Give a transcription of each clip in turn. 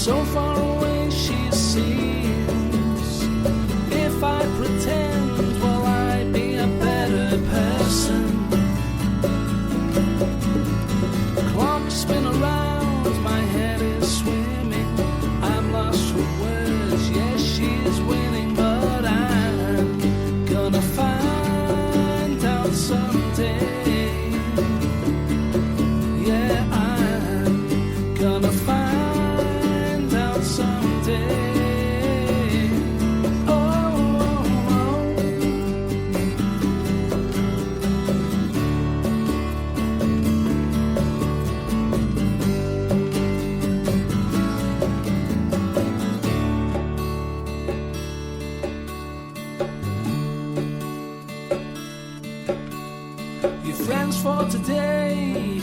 So far away she seems. If I pretend, will I be a better person? Clocks spin around, my head is swimming. I'm lost for words, yes she's winning, but I'm gonna find out someday. Yeah, I'm gonna find out someday. Friends for today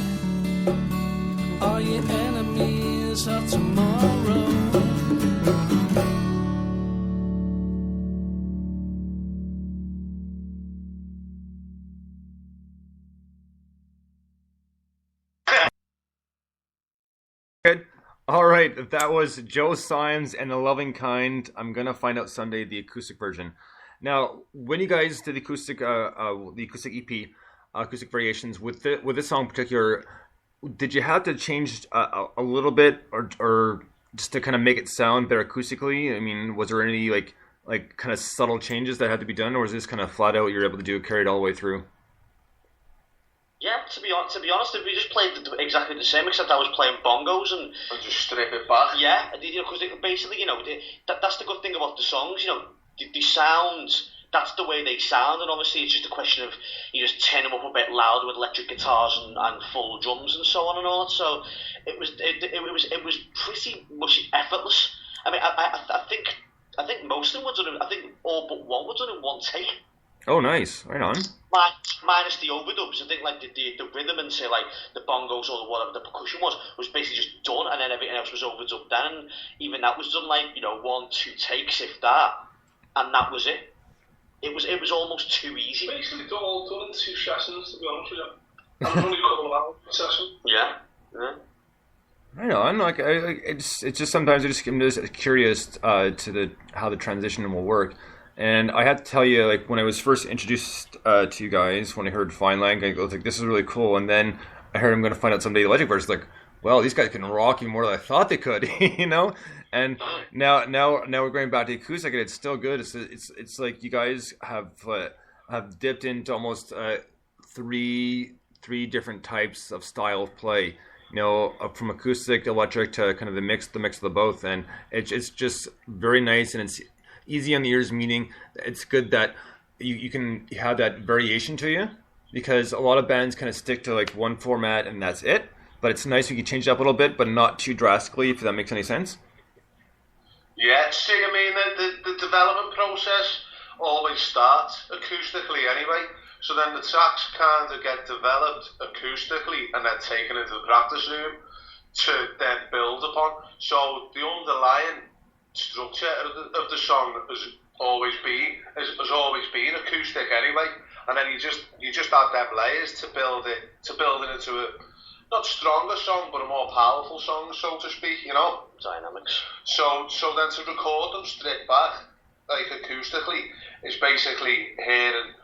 are your enemies of tomorrow. Good. All right, that was Joe Symes and the Loving Kind. I'm gonna find out Sunday the acoustic version. Now, when you guys did the acoustic EP, acoustic variations with this song in particular, did you have to change a little bit, or just to kind of make it sound better acoustically? I mean, was there any like kind of subtle changes that had to be done, or was this kind of flat out you're able to do carry it all the way through? Yeah, to be honest, we just played exactly the same, except I was playing bongos and just strip it back. Yeah, because basically, that's the good thing about the songs. They sound. That's the way they sound, and obviously it's just a question of you just turn them up a bit louder with electric guitars and full drums and so on and all that. So it was pretty much effortless. I mean, I think most of them were done. I think all but one were done in one take. Oh, nice! Right on. Minus the overdubs, I think like the rhythm and say like the bongos or whatever the percussion was basically just done, and then everything else was overdubbed. Then and even that was done like 1-2 takes, if that, and that was it. It was almost too easy. Basically, it's all done in 2 sessions, to be honest with you. And only a couple of hours per session. Yeah. Right on. Like, it's just sometimes I'm just curious to how the transition will work. And I had to tell you, like, when I was first introduced to you guys, when I heard Fine Lang, I was like, this is really cool. And then I heard I'm going to find out someday the electric version. Like, well, these guys can rock you more than I thought they could, And now we're going back to acoustic, and it's still good. It's like you guys have dipped into almost three different types of style of play. From acoustic to electric to kind of the mix of the both, and it's just very nice, and it's easy on the ears. Meaning, it's good that you can have that variation to you, because a lot of bands kind of stick to like one format and that's it. But it's nice when you can change it up a little bit, but not too drastically, if that makes any sense. Yeah, see, I mean, the development process always starts acoustically anyway. So then the tracks kind of get developed acoustically and then taken into the practice room to then build upon. So the underlying structure of the song has always been acoustic anyway. And then you just add them layers to build it into a not stronger song, but a more powerful song, so to speak, Dynamics. So then to record them stripped back, like acoustically, is basically hearing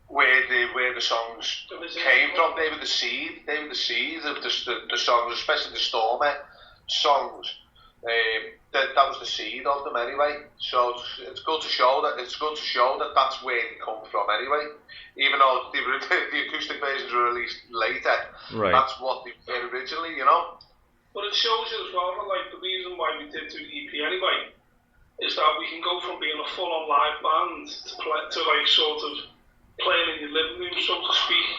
where the songs came from. They were the seed of the songs, especially the Stormer songs. That was the seed of them anyway. So it's good to show that that's where they come from anyway. Even though the acoustic versions were released later, right. That's what they were originally, But it shows you as well that like the reason why we did do the EP anyway is that we can go from being a full-on live band to like sort of playing in your living room, so to speak.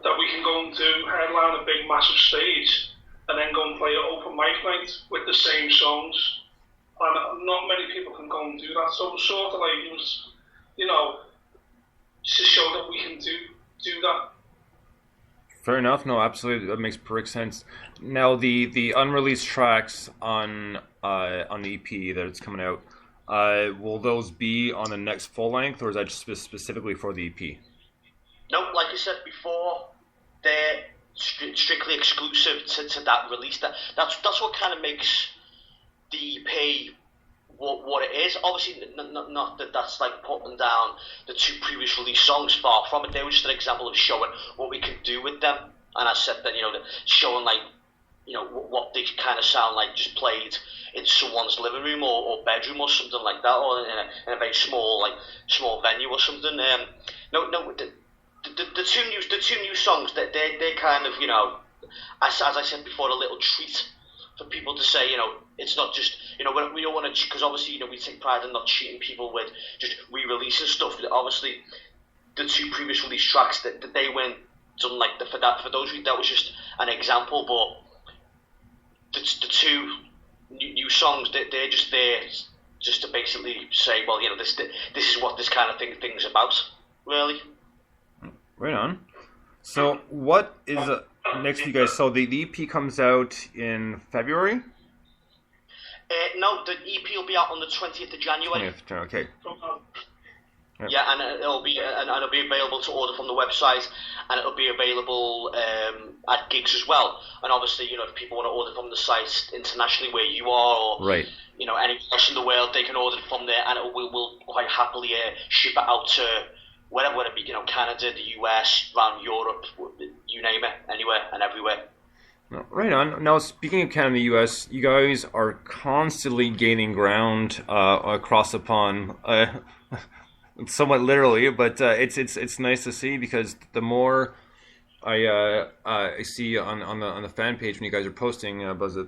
That we can go and do headline a big massive stage and then go and play an open mic night with the same songs. And not many people can go and do that. So it was sort of like it was, to show that we can do that. Fair enough. No, absolutely, that makes perfect sense. Now, the unreleased tracks on the EP that it's coming out, will those be on the next full length, or is that just specifically for the EP? No, like I said before, they're strictly exclusive to that release. That's what kind of makes the EP what it is. Obviously, not that that's like putting down the 2 previous released songs. Far from it. They were just an example of showing what we could do with them. And I said that showing like what they kind of sound like just played in someone's living room or bedroom or something like that, or in a very small venue or something. The two new songs that they kind of as I said before, a little treat for people to say, it's not just, we don't want to, because obviously, we take pride in not cheating people with just re-releasing stuff. Obviously, the 2 previous release tracks that they weren't done like for those weeks, that was just an example. But the 2 new songs, they're just there just to basically say, well, this is what this kind of thing's about, really. Right on. So, what is next for you guys? So, the EP comes out in February? No, the EP will be out on the 20th of January. 20th, okay. Yeah, and it'll be available to order from the website, and it'll be available at gigs as well. And obviously, if people want to order from the site internationally where you are, or right, any place in the world, they can order from there, and we'll quite happily ship it out to wherever it be, Canada, the US, around Europe, you name it, anywhere and everywhere. Right on. Now, speaking of Canada and the US, you guys are constantly gaining ground across the pond. Somewhat literally, but it's nice to see, because the more I see on the fan page when you guys are posting about it,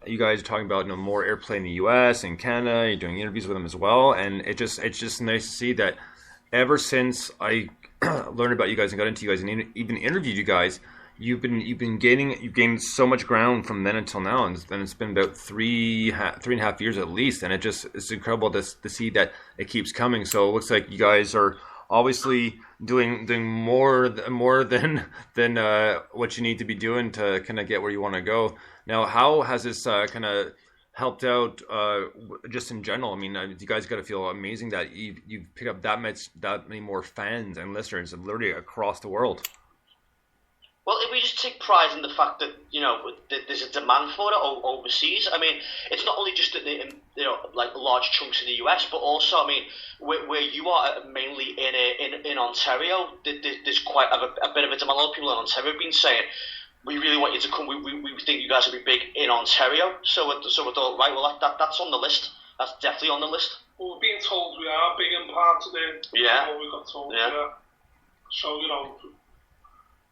you guys are talking about more airplay in the U.S. and Canada. You're doing interviews with them as well, and it's just nice to see that ever since I learned about you guys and got into you guys and even interviewed you guys, you've gained so much ground from then until now, and it's been about 3.5 years at least, and it's incredible to see that it keeps coming. So it looks like you guys are obviously doing more than what you need to be doing to kind of get where you want to go. Now, how has this kind of helped out just in general? I mean, you guys got to feel amazing that you've picked up that many more fans and listeners literally across the world. Well, if we just take pride in the fact that there's a demand for it overseas. I mean, it's not only just like large chunks in the US, but also, I mean, where you are mainly in Ontario, there's quite a bit of a demand. A lot of people in Ontario have been saying, we really want you to come. We think you guys will be big in Ontario. So we thought, right, well that's on the list. That's definitely on the list. Well, we're being told we are big in parts of it. Yeah. What we got told. Yeah. So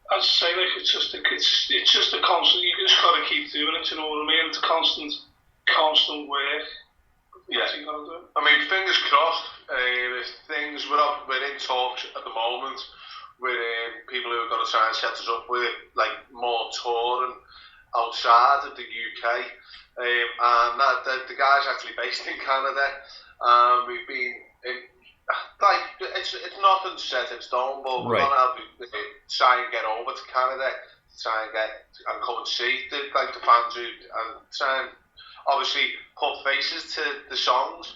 as I say, like it's just a constant. You just got to keep doing it. You know what I mean? It's a constant work. Yeah. You gotta do. I mean, fingers crossed. If things we're in talks at the moment with people who are going to try and set us up with like more touring outside of the UK, and that the guy's actually based in Canada. We've been like it's nothing set in stone, but we're gonna try and get over to Canada, try and come and see the fans who, and try and obviously put faces to the songs,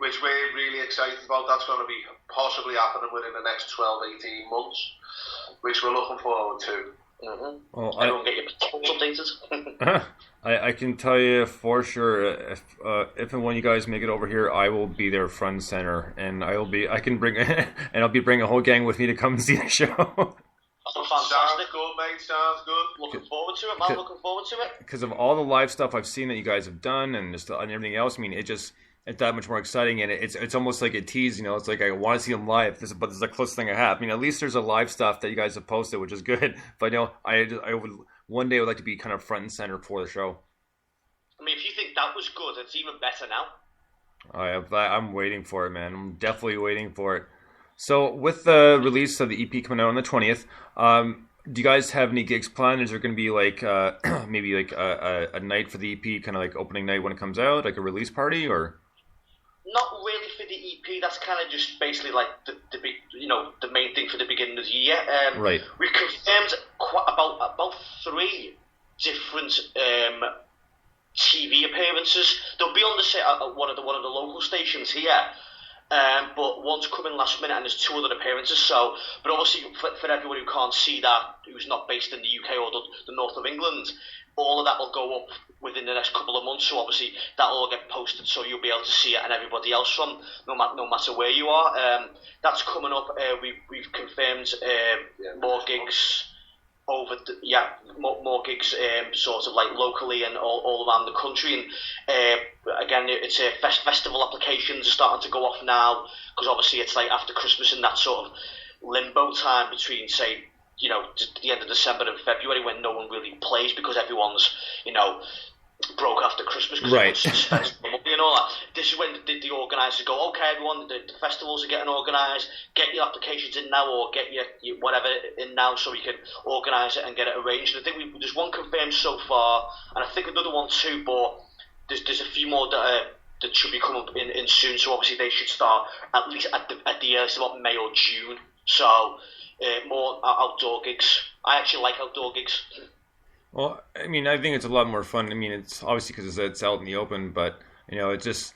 which we're really excited about. That's going to be possibly happening within the next 12-18 months, which we're looking forward to. Mm-hmm. Well, I don't get your updated. I can tell you for sure, if and when you guys make it over here, I will be there front and center, and I'll be bringing a whole gang with me to come and see the show. Fantastic. Sounds good, mate. Sounds good. Looking forward to it, man. Looking forward to it. Because of all the live stuff I've seen that you guys have done, and everything else, I mean, it's that much more exciting, and it's almost like a tease. It's like I want to see them live, but this is the closest thing I have. I mean, at least there's a live stuff that you guys have posted, which is good. But I would one day would like to be kind of front and center for the show. I mean, if you think that was good, it's even better now. I'm waiting for it, man. I'm definitely waiting for it. So with the release of the EP coming out on the 20th, do you guys have any gigs planned? Is there going to be like maybe like a night for the EP, kind of like opening night when it comes out, like a release party, or? Not really for the EP. That's kind of just basically like the big, the main thing for the beginning of the year. Right. We confirmed about 3 different TV appearances. They'll be on the set at one of the local stations here. But one's coming last minute, and there's 2 other appearances. So, but obviously for everyone who can't see that, who's not based in the UK or the north of England, all of that will go up within the next couple of months. So obviously that'll all get posted, so you'll be able to see it, and everybody else from no matter where you are. That's coming up. We've confirmed more gigs more gigs sort of like locally and all around the country. And again, it's festival applications are starting to go off now, because obviously it's like after Christmas and that sort of limbo time between, say, you know, the end of December and February, when no one really plays because everyone's, you know, broke after Christmas because right. spends money and all that. This is when the organisers go, okay, everyone, the festivals are getting organised, get your applications in now, or get your whatever in now, so we can organise it and get it arranged. And I think there's one confirmed so far, and I think another one too, but there's a few more that should be coming up in soon. So obviously they should start at least at the earliest about May or June. So more outdoor gigs. I actually like outdoor gigs. Well, I mean, I think it's a lot more fun. I mean, it's obviously because it's out in the open, but you know, to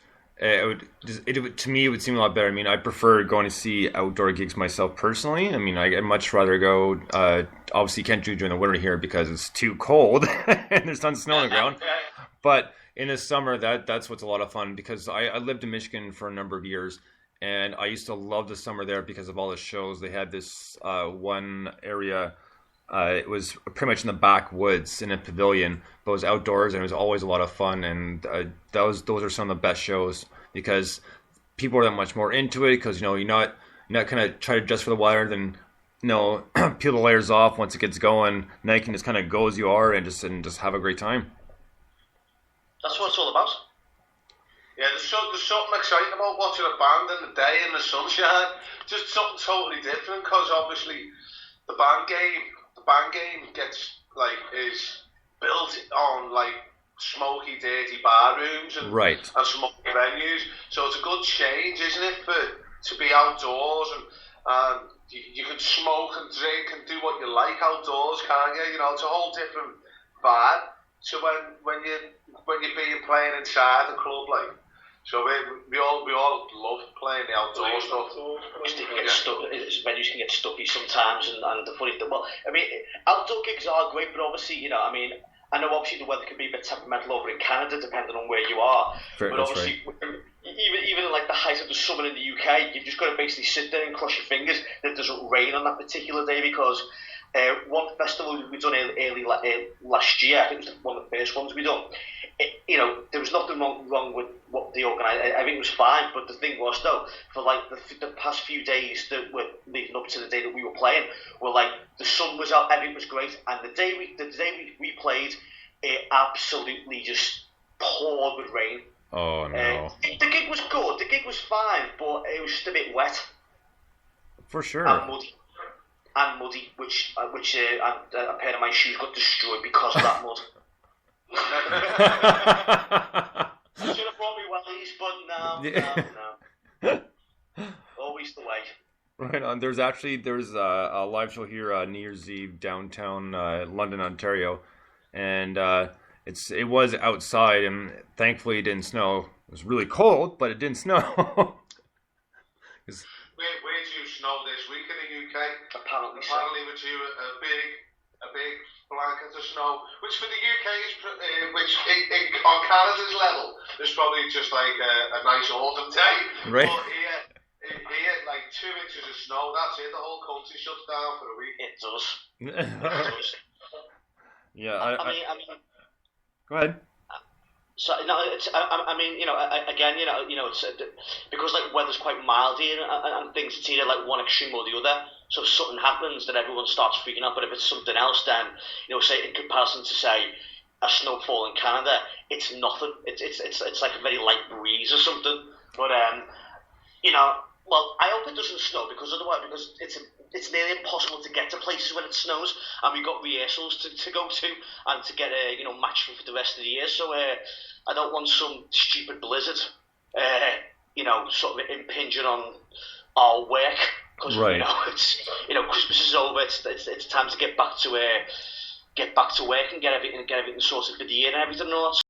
me, it would seem a lot better. I mean, I prefer going to see outdoor gigs myself personally. I mean, I'd much rather go. Obviously, you can't do during the winter here because it's too cold and there's tons of snow on the ground. But in the summer, that's what's a lot of fun, because I lived in Michigan for a number of years, and I used to love the summer there because of all the shows. They had this one area. It was pretty much in the backwoods in a pavilion, but it was outdoors, and it was always a lot of fun. And those are some of the best shows, because people are that much more into it, because, you know, you're not kind of try to adjust for the weather, then, you know, peel the layers off once it gets going. Now you can just kind of go as you are and just have a great time. That's what it's all about. Yeah, there's something exciting about watching a band in the day in the sunshine. Just something totally different, because obviously the band game is built on like smoky, dirty bar rooms and smoky venues. So it's a good change, isn't it, to be outdoors, and you can smoke and drink and do what you like outdoors, can't you? You know, it's a whole different vibe to when you're being playing inside the club, like. So we all love playing the outdoor stuff. Venues can get stuffy sometimes, and the funny thing, well, I mean, outdoor gigs are great, but obviously, you know, I mean, I know obviously the weather can be a bit temperamental over in Canada, depending on where you are. Right, but obviously, even in like the height of the summer in the UK, you've just got to basically sit there and cross your fingers that it doesn't rain on that particular day, because one festival we done early last year, I think it was one of the first ones we done. You know, there was nothing wrong with what they organised. Everything was fine, but the thing was, though, for like the past few days that were leading up to the day that we were playing, were like the sun was out, everything was great, and the day we played, it absolutely just poured with rain. Oh no! The gig was good. The gig was fine, but it was just a bit wet. For sure. And muddy, which a pair of my shoes got destroyed because of that mud. Should have brought me wellies, but no. Always the way. Right on. There's a live show here New Year's Eve downtown London, Ontario, and it was outside, and thankfully it didn't snow. It was really cold, but it didn't snow. Where did you snow this week in the UK? Apparently we're due a big blanket of snow, which for the UK is, on Canada's level, is probably just like a nice autumn day. Right. But here, like 2 inches of snow, that's it. The whole country shuts down for a week. It does. Yeah. I mean. Go ahead. So no, I mean, you know, again, you know, it's because like weather's quite mild here and things. It's either like one extreme or the other. So if something happens, then everyone starts freaking out. But if it's something else, then, you know, say in comparison to say a snowfall in Canada, it's nothing. It's like a very light breeze or something. But you know, well, I hope it doesn't snow, because it's nearly impossible to get to places when it snows, and we've got rehearsals to go to and to get matched for the rest of the year. So I don't want some stupid blizzard, sort of impinging on our work, because Christmas is over. It's time to get back to work and get everything sorted for the year and everything else.